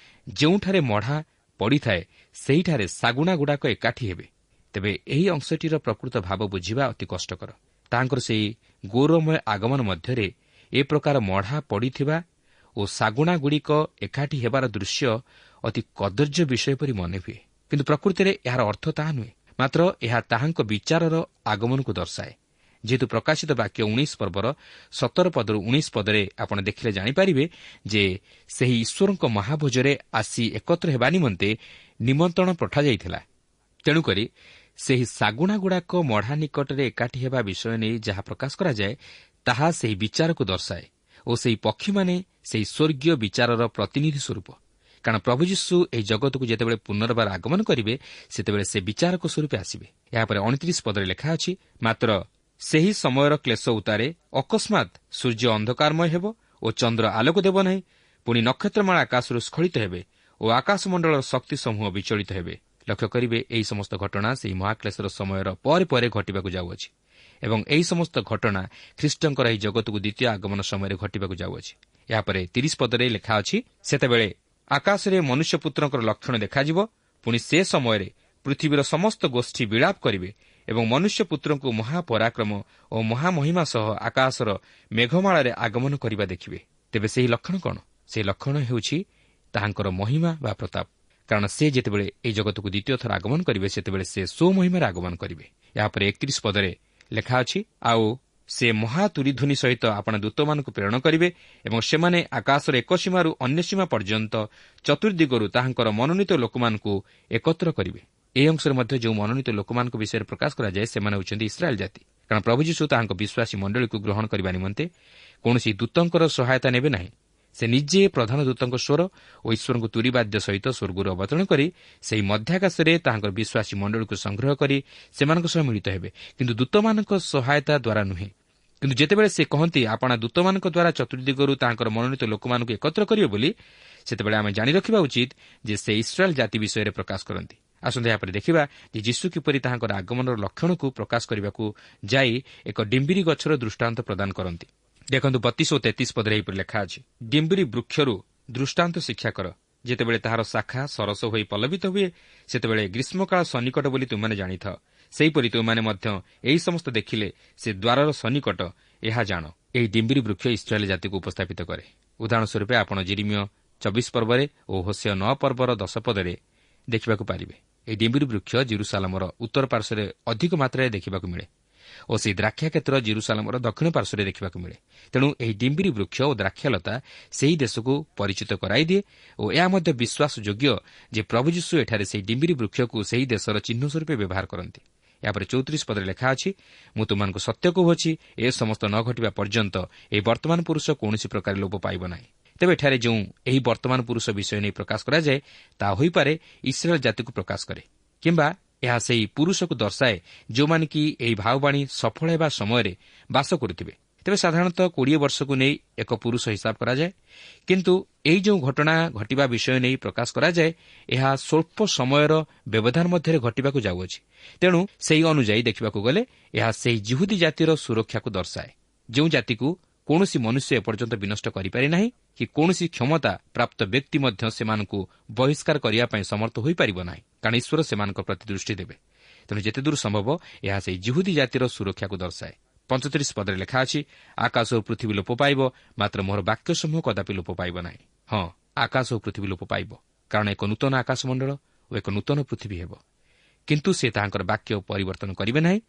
ଯେଉଁଠାରେ ମଢ଼ା ପଡ଼ିଥାଏ, ସେହିଠାରେ ଶାଗୁଣାଗୁଡ଼ାକ ଏକାଠି ହେବେ। ତେବେ ଏହି ଅଂଶଟିର ପ୍ରକୃତ ଭାବ ବୁଝିବା ଅତି କଷ୍ଟକର। ତାହାଙ୍କର ସେହି ଗୌରବମୟ ଆଗମନ ମଧ୍ୟରେ ଏ ପ୍ରକାର ମଢ଼ା ପଡ଼ିଥିବା ଓ ଶାଗୁଣାଗୁଡ଼ିକ ଏକାଠି ହେବାର ଦୃଶ୍ୟ ଅତି କଦର୍ଯ୍ୟ ବିଷୟ ପରି ମନେ ହୁଏ। କିନ୍ତୁ ପ୍ରକୃତିରେ ଏହାର ଅର୍ଥ ତାହା ନୁହେଁ, ମାତ୍ର ଏହା ତାହାଙ୍କ ବିଚାରର ଆଗମନକୁ ଦର୍ଶାଏ। ଯେହେତୁ ପ୍ରକାଶିତ ବାକ୍ୟ 19 ପର୍ବର 17 ପଦରୁ 19 ପଦରେ ଆପଣ ଦେଖିଲେ ଜାଣିପାରିବେ ଯେ ସେହି ଈଶ୍ୱରଙ୍କ ମହାଭୋଜରେ ଆସି ଏକତ୍ର ହେବା ନିମନ୍ତେ ନିମନ୍ତ୍ରଣ ପଠାଯାଇଥିଲା। ତେଣୁକରି ସେହି ଶାଗୁଣାଗୁଡ଼ାକ ମଢ଼ା ନିକଟରେ ଏକାଠି ହେବା ବିଷୟ ନେଇ ଯାହା ପ୍ରକାଶ କରାଯାଏ, ତାହା ସେହି ବିଚାରକୁ ଦର୍ଶାଏ ଓ ସେହି ପକ୍ଷୀମାନେ ସେହି ସ୍ୱର୍ଗୀୟ ବିଚାରର ପ୍ରତିନିଧି ସ୍ୱରୂପ। କାରଣ ପ୍ରଭୁ ଯୀଶୁ ଏହି ଜଗତକୁ ଯେତେବେଳେ ପୁନର୍ବାର ଆଗମନ କରିବେ, ସେତେବେଳେ ସେ ବିଚାରକ ସ୍ୱରୂପେ ଆସିବେ। ଏହାପରେ 29 ପଦରେ ଲେଖା ଅଛି, ମାତ୍ର ସେହି ସମୟର କ୍ଲେଶ ଉତ୍ତାରେ ଅକସ୍ମାତ୍ ସୂର୍ଯ୍ୟ ଅନ୍ଧକାରମୟ ହେବ ଓ ଚନ୍ଦ୍ର ଆଲୋକ ଦେବ ନାହିଁ। ପୁଣି ନକ୍ଷତ୍ରମାଳା ଆକାଶରୁ ସ୍ଖଳିତ ହେବେ ଓ ଆକାଶମଣ୍ଡଳର ଶକ୍ତି ସମୂହ ବିଚଳିତ ହେବେ। ଲକ୍ଷ୍ୟ କରିବେ, ଏହି ସମସ୍ତ ଘଟଣା ସେହି ମହାକ୍ଲେଶର ସମୟର ପରେ ପରେ ଘଟିବାକୁ ଯାଉଅଛି ଏବଂ ଏହି ସମସ୍ତ ଘଟଣା ଖ୍ରୀଷ୍ଟଙ୍କର ଏହି ଜଗତକୁ ଦ୍ୱିତୀୟ ଆଗମନ ସମୟରେ ଘଟିବାକୁ ଯାଉଅଛି। ଏହାପରେ 30 ପଦରେ ଲେଖା ଅଛି, ସେତେବେଳେ ଆକାଶରେ ମନୁଷ୍ୟପୁତ୍ରଙ୍କର ଲକ୍ଷଣ ଦେଖାଯିବ। ପୁଣି ସେ ସମୟରେ ପୃଥିବୀର ସମସ୍ତ ଗୋଷ୍ଠୀ ବିଳାପ କରିବେ ଏବଂ ମନୁଷ୍ୟପୁତ୍ରଙ୍କୁ ମହାପରାକ୍ରମ ଓ ମହାମହିମା ସହ ଆକାଶର ମେଘମାଳାରେ ଆଗମନ କରିବା ଦେଖିବେ। ତେବେ ସେହି ଲକ୍ଷଣ କ'ଣ? ସେହି ଲକ୍ଷଣ ହେଉଛି ତାହାଙ୍କର ମହିମା ବା ପ୍ରତାପ। କାରଣ ସେ ଯେତେବେଳେ ଏହି ଜଗତକୁ ଦ୍ୱିତୀୟ ଥର ଆଗମନ କରିବେ, ସେତେବେଳେ ସେ ସ୍ୱମହିମାରେ ଆଗମନ କରିବେ। ଏହାପରେ 31 ପଦରେ ଲେଖା ଅଛି, ଆଉ ସେ ମହାତୁରୀଧ୍ୱନି ସହିତ ଆପଣ ଦୂତମାନଙ୍କୁ ପ୍ରେରଣ କରିବେ ଏବଂ ସେମାନେ ଆକାଶର ଏକ ସୀମାରୁ ଅନ୍ୟ ସୀମା ପର୍ଯ୍ୟନ୍ତ ଚତୁର୍ଦିଗରୁ ତାହାଙ୍କର ମନୋନୀତ ଲୋକମାନଙ୍କୁ ଏକତ୍ର କରିବେ। ଏହି ଅଂଶରେ ମଧ୍ୟ ଯେଉଁ ମନୋନୀତ ଲୋକମାନଙ୍କ ବିଷୟରେ ପ୍ରକାଶ କରାଯାଏ ସେମାନେ ହେଉଛନ୍ତି ଇସ୍ରାଏଲ୍ ଜାତି। କାରଣ ପ୍ରଭୁ ଯୀଶୁ ତାହାଙ୍କ ବିଶ୍ୱାସୀ ମଣ୍ଡଳୀକୁ ଗ୍ରହଣ କରିବା ନିମନ୍ତେ କୌଣସି ଦୂତଙ୍କର ସହାୟତା ନେବେ ନାହିଁ। ସେ ନିଜେ ପ୍ରଧାନ ଦୂତଙ୍କ ସ୍ୱର ଓ ଈଶ୍ୱରଙ୍କୁ ତୁରୀବାଦ୍ୟ ସହିତ ସ୍ୱର୍ଗରୁ ଅବତରଣ କରି ସେହି ମଧ୍ୟାକାଶରେ ତାହାଙ୍କର ବିଶ୍ୱାସୀ ମଣ୍ଡଳୀକୁ ସଂଗ୍ରହ କରି ସେମାନଙ୍କ ସହ ମିଳିତ ହେବେ, କିନ୍ତୁ ଦୂତମାନଙ୍କ ସହାୟତା ଦ୍ୱାରା ନୁହେଁ। କିନ୍ତୁ ଯେତେବେଳେ ସେ କହନ୍ତି ଆପଣା ଦୂତମାନଙ୍କ ଦ୍ୱାରା ଚତୁର୍ଦିଗରୁ ତାହାଙ୍କର ମନୋନୀତ ଲୋକମାନଙ୍କୁ ଏକତ୍ର କରିବେ ବୋଲି, ସେତେବେଳେ ଆମେ ଜାଣି ରଖିବା ଉଚିତ ଯେ ସେ ଇସ୍ରାଏଲ୍ ଜାତି ବିଷୟରେ ପ୍ରକାଶ କରନ୍ତି। ଆସନ୍ତୁ ଏହାପରେ ଦେଖିବା ଯେ ଯୀଶୁ କିପରି ତାହାଙ୍କର ଆଗମନର ଲକ୍ଷଣକୁ ପ୍ରକାଶ କରିବାକୁ ଯାଇ ଏକ ଡିମ୍ବିରି ଗଛର ଦୃଷ୍ଟାନ୍ତ ପ୍ରଦାନ କରନ୍ତି। ଦେଖନ୍ତୁ 32 ଓ 33 ପଦରେ ଏହିପରି ଲେଖା ଅଛି, ଡିମ୍ବିରି ବୃକ୍ଷରୁ ଦୃଷ୍ଟାନ୍ତ ଶିକ୍ଷା କର। ଯେତେବେଳେ ତାହାର ଶାଖା ସରସ ହୋଇ ପଲ୍ଲବିତ ହୁଏ, ସେତେବେଳେ ଗ୍ରୀଷ୍ମକାଳ ସନ୍ନିକଟ ବୋଲି ତୁମେମାନେ ଜାଣିଥାଅ। ସେହିପରି ତୁମେମାନେ ମଧ୍ୟ ଏହି ସମସ୍ତ ଦେଖିଲେ ସେ ଦ୍ୱାରର ସନ୍ନିକଟ, ଏହା ଜାଣ। ଏହି ଡିମ୍ବିରି ବୃକ୍ଷ ଇସ୍ରାଏଲ୍ ଜାତିକୁ ଉପସ୍ଥାପିତ କରେ। ଉଦାହରଣ ସ୍ୱରୂପ ଆପଣ ଜିରିମିୟ 24 ପର୍ବରେ ଓ ହୋସେୟ 9 ପର୍ବର 10 ପଦରେ ଦେଖିବାକୁ ପାରିବେ। ଏହି ଡିମ୍ବିରି ବୃକ୍ଷ ଜେରୁସାଲେମର ଉତ୍ତର ପାର୍ଶ୍ୱରେ ଅଧିକ ମାତ୍ରାରେ ଦେଖିବାକୁ ମିଳେ ଓ ସେହି ଦ୍ରାକ୍ଷାକ୍ଷେତ୍ର ଜେରୁସାଲେମର ଦକ୍ଷିଣ ପାର୍ଶ୍ୱରେ ଦେଖିବାକୁ ମିଳେ। ତେଣୁ ଏହି ଡିମ୍ବିରି ବୃକ୍ଷ ଓ ଦ୍ରାକ୍ଷାଲତା ସେହି ଦେଶକୁ ପରିଚିତ କରାଇଦିଏ ଓ ଏହା ମଧ୍ୟ ବିଶ୍ୱାସଯୋଗ୍ୟ ଯେ ପ୍ରଭୁ ଯୀଶୁ ଏଠାରେ ସେହି ଡିମ୍ବିରି ବୃକ୍ଷକୁ ସେହି ଦେଶର ଚିହ୍ନ ସ୍ୱରୂପେ ବ୍ୟବହାର କରନ୍ତି। ଏହାପରେ 34 ପଦରେ ଲେଖା ଅଛି, ମୁଁ ତୁମମାନଙ୍କୁ ସତ୍ୟ କହୁଅଛି, ଏ ସମସ୍ତ ନ ଘଟିବା ପର୍ଯ୍ୟନ୍ତ ଏହି ବର୍ତ୍ତମାନ ପୁରୁଷ କୌଣସି ପ୍ରକାର ଲୋପ ପାଇବ ନାହିଁ। ତେବେ ଏଠାରେ ଯେଉଁ ଏହି ବର୍ତ୍ତମାନ ପୁରୁଷ ବିଷୟ ନେଇ ପ୍ରକାଶ କରାଯାଏ, ତାହା ହୋଇପାରେ ଇସ୍ରାଏଲ୍ ଜାତିକୁ ପ୍ରକାଶ କରେ, କିମ୍ବା ଏହା ସେହି ପୁରୁଷକୁ ଦର୍ଶାଏ ଯେଉଁମାନେ କି ଏହି ଭାବବାଣୀ ସଫଳ ହେବା ସମୟରେ ବାସ କରୁଥିବେ। ତେବେ ସାଧାରଣତଃ 20 ବର୍ଷକୁ ନେଇ ଏକ ପୁରୁଷ ହିସାବ କରାଯାଏ, କିନ୍ତୁ ଏହି ଯେଉଁ ଘଟଣା ଘଟିବା ବିଷୟ ନେଇ ପ୍ରକାଶ କରାଯାଏ, ଏହା ସ୍ୱଳ୍ପ ସମୟର ବ୍ୟବଧାନ ମଧ୍ୟରେ ଘଟିବାକୁ ଯାଉଅଛି। ତେଣୁ ସେହି ଅନୁଯାୟୀ ଦେଖିବାକୁ ଗଲେ ଏହା ସେହି ଜିହୁଦୀ ଜାତିର ସୁରକ୍ଷାକୁ ଦର୍ଶାଏ, ଯେଉଁ ଜାତିକୁ କୌଣସି ମନୁଷ୍ୟ ଏପର୍ଯ୍ୟନ୍ତ ବିନଷ୍ଟ କରିପାରି ନାହିଁ କି କୌଣସି କ୍ଷମତା ପ୍ରାପ୍ତ ବ୍ୟକ୍ତି ମଧ୍ୟ ସେମାନଙ୍କୁ ବହିଷ୍କାର କରିବା ପାଇଁ ସମର୍ଥ ହୋଇପାରିବ ନାହିଁ, କାରଣ ଈଶ୍ୱର ସେମାନଙ୍କ ପ୍ରତି ଦୃଷ୍ଟି ଦେବେ। ତେଣୁ ଯେତେଦୂର ସମ୍ଭବ ଏହା ସେହି ଜିହୁଦୀ ଜାତିର ସୁରକ୍ଷାକୁ ଦର୍ଶାଏ। 35 ପଦରେ ଲେଖା ଅଛି, ଆକାଶ ଓ ପୃଥିବୀ ଲୋପ ପାଇବ, ମାତ୍ର ମୋର ବାକ୍ୟ ସମୂହ କଦାପି ଲୋପ ପାଇବ ନାହିଁ। ହଁ, ଆକାଶ ଓ ପୃଥିବୀ ଲୋପ ପାଇବ, କାରଣ ଏକ ନୂତନ ଆକାଶମଣ୍ଡଳ ଓ ଏକ ନୂତନ ପୃଥିବୀ ହେବ। କିନ୍ତୁ ସେ ତାହାଙ୍କର ବାକ୍ୟ ପରିବର୍ତ୍ତନ କରିବେ ନାହିଁ।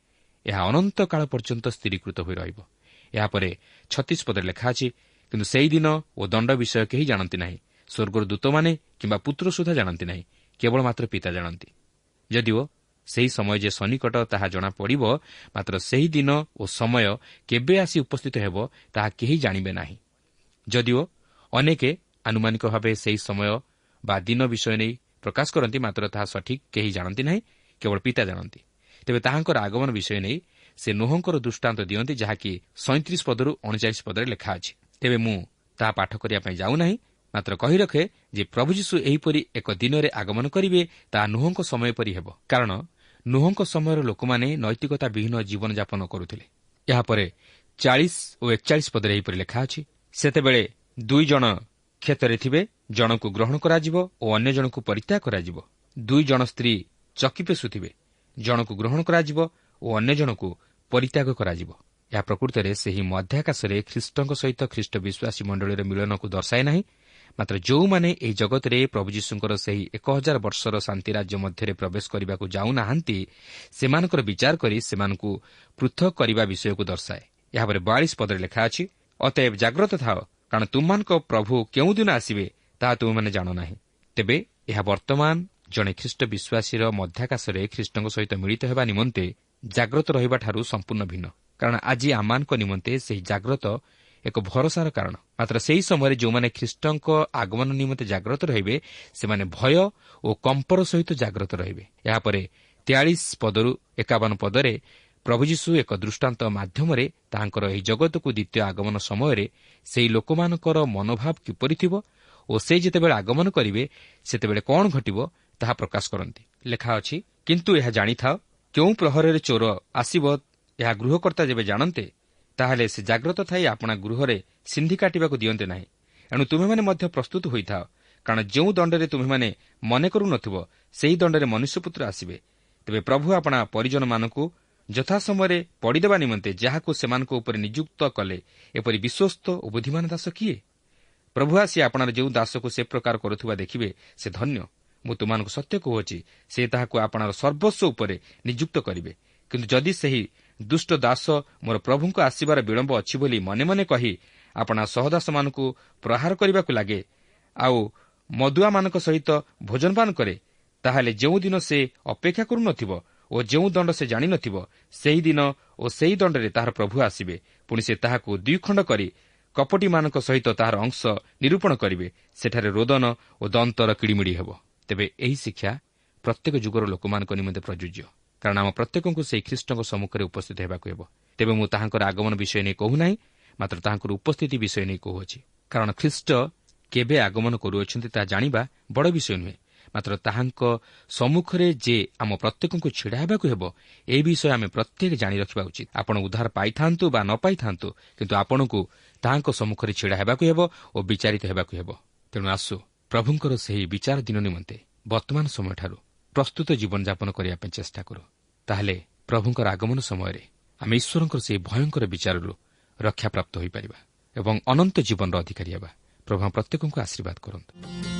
ଏହା ଅନନ୍ତ କାଳ ପର୍ଯ୍ୟନ୍ତ ସ୍ଥିରୀକୃତ ହୋଇ ରହିବ। ଏହାପରେ 36 ପଦରେ ଲେଖା ଅଛି, କିନ୍ତୁ ସେହି ଦିନ ଓ ଦଣ୍ଡ ବିଷୟ କେହି ଜାଣନ୍ତି ନାହିଁ, ସ୍ୱର୍ଗର ଦୂତମାନେ କିମ୍ବା ପୁତ୍ର ସୁଦ୍ଧା ଜାଣନ୍ତି ନାହିଁ, କେବଳ ମାତ୍ର ପିତା ଜାଣନ୍ତି। ଯଦିଓ ସେହି ସମୟ ଯେ ସନ୍ନିକଟ ତାହା ଜଣାପଡ଼ିବ, ମାତ୍ର ସେହି ଦିନ ଓ ସମୟ କେବେ ଆସି ଉପସ୍ଥିତ ହେବ ତାହା କେହି ଜାଣିବେ ନାହିଁ। ଯଦିଓ ଅନେକ ଆନୁମାନିକ ଭାବେ ସେହି ସମୟ ବା ଦିନ ବିଷୟ ନେଇ ପ୍ରକାଶ କରନ୍ତି, ମାତ୍ର ତାହା ସଠିକ୍ କେହି ଜାଣନ୍ତି ନାହିଁ, କେବଳ ପିତା ଜାଣନ୍ତି। ତେବେ ତାହାଙ୍କର ଆଗମନ ବିଷୟ ନେଇ ସେ ନୋହଙ୍କର ଦୃଷ୍ଟାନ୍ତ ଦିଅନ୍ତି, ଯାହାକି 37 ପଦରୁ 39 ପଦରେ ଲେଖା ଅଛି। ତେବେ ମୁଁ ତାହା ପାଠ କରିବା ପାଇଁ ଯାଉନାହିଁ, ମାତ୍ର କହି ରଖେ ଯେ ପ୍ରଭୁ ଯୀଶୁ ଏହିପରି ଏକ ଦିନରେ ଆଗମନ କରିବେ, ତାହା ନୋହଙ୍କ ସମୟ ପରି ହେବ। କାରଣ ନୋହଙ୍କ ସମୟର ଲୋକମାନେ ନୈତିକତା ବିହୀନ ଜୀବନଯାପନ କରୁଥିଲେ। ଏହାପରେ 40 ଓ 41 ପଦରେ ଏହିପରି ଲେଖା ଅଛି, ସେତେବେଳେ 2 ଜଣ କ୍ଷେତରେ ଥିବେ, ଜଣକୁ ଗ୍ରହଣ କରାଯିବ ଓ ଅନ୍ୟ ଜଣକୁ ପରିତ୍ୟାଗ କରାଯିବ। 2 ଜଣ ସ୍ତ୍ରୀ ଚକି ପେଷୁଥିବେ, ଜଣକୁ ଗ୍ରହଣ କରାଯିବ ଓ ଅନ୍ୟ ଜଣକୁ ପରିତ୍ୟାଗ କରାଯିବ। ଏହା ପ୍ରକୃତରେ ସେହି ମଧ୍ୟାକାଶରେ ଖ୍ରୀଷ୍ଟଙ୍କ ସହିତ ଖ୍ରୀଷ୍ଟ ବିଶ୍ୱାସୀ ମଣ୍ଡଳୀର ମିଳନକୁ ଦର୍ଶାଏ ନାହିଁ, ମାତ୍ର ଯେଉଁମାନେ ଏହି ଜଗତରେ ପ୍ରଭୁ ଯୀଶୁଙ୍କର ସେହି 1000 ବର୍ଷର ଶାନ୍ତି ରାଜ୍ୟ ମଧ୍ୟରେ ପ୍ରବେଶ କରିବାକୁ ଯାଉନାହାନ୍ତି, ସେମାନଙ୍କର ବିଚାର କରି ସେମାନଙ୍କୁ ପୃଥକ କରିବା ବିଷୟକୁ ଦର୍ଶାଏ। ଏହାପରେ 42 ପଦରେ ଲେଖା ଅଛି, ଅତଏବ ଜାଗ୍ରତ ଥାଅ, କାରଣ ତୁମମାନଙ୍କ ପ୍ରଭୁ କେଉଁଦିନ ଆସିବେ ତାହା ତୁମେମାନେ ଜାଣ ନାହିଁ। ତେବେ ଏହା ବର୍ତ୍ତମାନ ଜଣେ ଖ୍ରୀଷ୍ଟ ବିଶ୍ୱାସୀର ମଧ୍ୟାକାଶରେ ଖ୍ରୀଷ୍ଟଙ୍କ ସହିତ ମିଳିତ ହେବା ନିମନ୍ତେ ଜାଗ୍ରତ ରହିବାଠାରୁ ସମ୍ପୂର୍ଣ୍ଣ ଭିନ୍ନ। କାରଣ ଆଜି ଆମମାନଙ୍କ ନିମନ୍ତେ ସେହି ଜାଗ୍ରତ ଏକ ଭରସାର କାରଣ। ମାତ୍ର ସେହି ସମୟରେ ଯେଉଁମାନେ ଖ୍ରୀଷ୍ଟଙ୍କ ଆଗମନ ନିମନ୍ତେ ଜାଗ୍ରତ ରହିବେ, ସେମାନେ ଭୟ ଓ କମ୍ପର ସହିତ ଜାଗ୍ରତ ରହିବେ। ଏହାପରେ 43 ପଦରୁ 51 ପଦରେ ପ୍ରଭୁ ଯୀଶୁ ଏକ ଦୃଷ୍ଟାନ୍ତ ମାଧ୍ୟମରେ ତାହାଙ୍କର ଏହି ଜଗତକୁ ଦ୍ୱିତୀୟ ଆଗମନ ସମୟରେ ସେହି ଲୋକମାନଙ୍କର ମନୋଭାବ କିପରି ଥିବ ଓ ସେ ଯେତେବେଳେ ଆଗମନ କରିବେ ସେତେବେଳେ କ'ଣ ଘଟିବ ତାହା ପ୍ରକାଶ କରନ୍ତି। ଲେଖା ଅଛି, କିନ୍ତୁ ଏହା ଜାଣିଥାଅ, କେଉଁ ପ୍ରହରରେ ଚୋର ଆସିବ ଏହା ଗୃହକର୍ତ୍ତା ଯେବେ ଜାଣନ୍ତେ, ତାହେଲେ ସେ ଜାଗ୍ରତ ଥାଇ ଆପଣା ଗୃହରେ ସିନ୍ଧି କାଟିବାକୁ ଦିଅନ୍ତେ ନାହିଁ। ଏଣୁ ତୁମେମାନେ ମଧ୍ୟ ପ୍ରସ୍ତୁତ ହୋଇଥାଅ, କାରଣ ଯେଉଁ ଦଣ୍ଡରେ ତୁମେମାନେ ମନେ କରୁନଥିବ, ସେହି ଦଣ୍ଡରେ ମନୁଷ୍ୟପୁତ୍ର ଆସିବେ। ତେବେ ପ୍ରଭୁ ଆପଣା ପରିଜନମାନଙ୍କୁ ଯଥା ସମୟରେ ପଡ଼ିଦେବା ନିମନ୍ତେ ଯାହାକୁ ସେମାନଙ୍କ ଉପରେ ନିଯୁକ୍ତ କଲେ, ଏପରି ବିଶ୍ୱସ୍ତ ଓ ବୁଦ୍ଧିମାନ ଦାସ କିଏ? ପ୍ରଭୁ ଆସି ଆପଣାର ଯେଉଁ ଦାସକୁ ସେ ପ୍ରକାର କରୁଥିବା ଦେଖିବେ, ସେ ଧନ୍ୟ। ମୁଁ ତୁମମାନଙ୍କୁ ସତ୍ୟ କହୁଅଛି, ସେ ତାହାକୁ ଆପଣାର ସର୍ବସ୍ୱ ଉପରେ ନିଯୁକ୍ତ କରିବେ। କିନ୍ତୁ ଯଦି ସେହି ଦୁଷ୍ଟ ଦାସ ମୋର ପ୍ରଭୁଙ୍କ ଆସିବାର ବିଳମ୍ବ ଅଛି ବୋଲି ମନେ ମନେ କହି ଆପଣା ସହଦାସମାନଙ୍କୁ ପ୍ରହାର କରିବାକୁ ଲାଗେ ଆଉ ମଦୁଆମାନଙ୍କ ସହିତ ଭୋଜନପାନ କରେ, ତାହେଲେ ଯେଉଁଦିନ ସେ ଅପେକ୍ଷା କରୁନଥିବ ଓ ଯେଉଁ ଦଣ୍ଡ ସେ ଜାଣିନଥିବ, ସେହିଦିନ ଓ ସେହି ଦଣ୍ଡରେ ତାହାର ପ୍ରଭୁ ଆସିବେ। ପୁଣି ସେ ତାହାକୁ ଦୁଇଖଣ୍ଡ କରି କପଟୀମାନଙ୍କ ସହିତ ତାହାର ଅଂଶ ନିରୂପଣ କରିବେ। ସେଠାରେ ରୋଦନ ଓ ଦନ୍ତର କିଡ଼ିମିଡ଼ି ହେବ। ତେବେ ଏହି ଶିକ୍ଷା ପ୍ରତ୍ୟେକ ଯୁଗର ଲୋକମାନଙ୍କ ନିମନ୍ତେ ପ୍ରଯୁଜ୍ୟ, କାରଣ ଆମ ପ୍ରତ୍ୟେକଙ୍କୁ ସେହି ଖ୍ରୀଷ୍ଟଙ୍କ ସମ୍ମୁଖରେ ଉପସ୍ଥିତ ହେବାକୁ ହେବ। ତେବେ ମୁଁ ତାହାଙ୍କର ଆଗମନ ବିଷୟ ନେଇ କହୁନାହିଁ, ମାତ୍ର ତାହାଙ୍କର ଉପସ୍ଥିତି ବିଷୟ ନେଇ କହୁଅଛି। କାରଣ ଖ୍ରୀଷ୍ଟ କେବେ ଆଗମନ କରୁଅଛନ୍ତି ତାହା ଜାଣିବା ବଡ଼ ବିଷୟ ନୁହେଁ, ମାତ୍ର ତାହାଙ୍କ ସମ୍ମୁଖରେ ଯେ ଆମ ପ୍ରତ୍ୟେକଙ୍କୁ ଛିଡ଼ା ହେବାକୁ ହେବ, ଏହି ବିଷୟ ଆମେ ପ୍ରତ୍ୟେକ ଜାଣି ରଖିବା ଉଚିତ। ଆପଣ ଉଦ୍ଧାର ପାଇଥାନ୍ତୁ ବା ନ ପାଇଥାନ୍ତୁ, କିନ୍ତୁ ଆପଣଙ୍କୁ ତାହାଙ୍କ ସମ୍ମୁଖରେ ଛିଡ଼ା ହେବାକୁ ହେବ ଓ ବିଚାରିତ ହେବାକୁ ହେବ। ତେଣୁ ଆସୁ ପ୍ରଭୁଙ୍କର ସେହି ବିଚାର ଦିନ ନିମନ୍ତେ ବର୍ତ୍ତମାନ ସମୟଠାରୁ ପ୍ରସ୍ତୁତ ଜୀବନଯାପନ କରିବା ପାଇଁ ଚେଷ୍ଟା କରୁ। ତାହେଲେ ପ୍ରଭୁଙ୍କର ଆଗମନ ସମୟରେ ଆମେ ଈଶ୍ୱରଙ୍କର ସେହି ଭୟଙ୍କର ବିଚାରରୁ ରକ୍ଷାପ୍ରାପ୍ତ ହୋଇପାରିବା ଏବଂ ଅନନ୍ତ ଜୀବନର ଅଧିକାରୀ ହେବା। ପ୍ରଭୁ ପ୍ରତ୍ୟେକଙ୍କୁ ଆଶୀର୍ବାଦ କରନ୍ତୁ।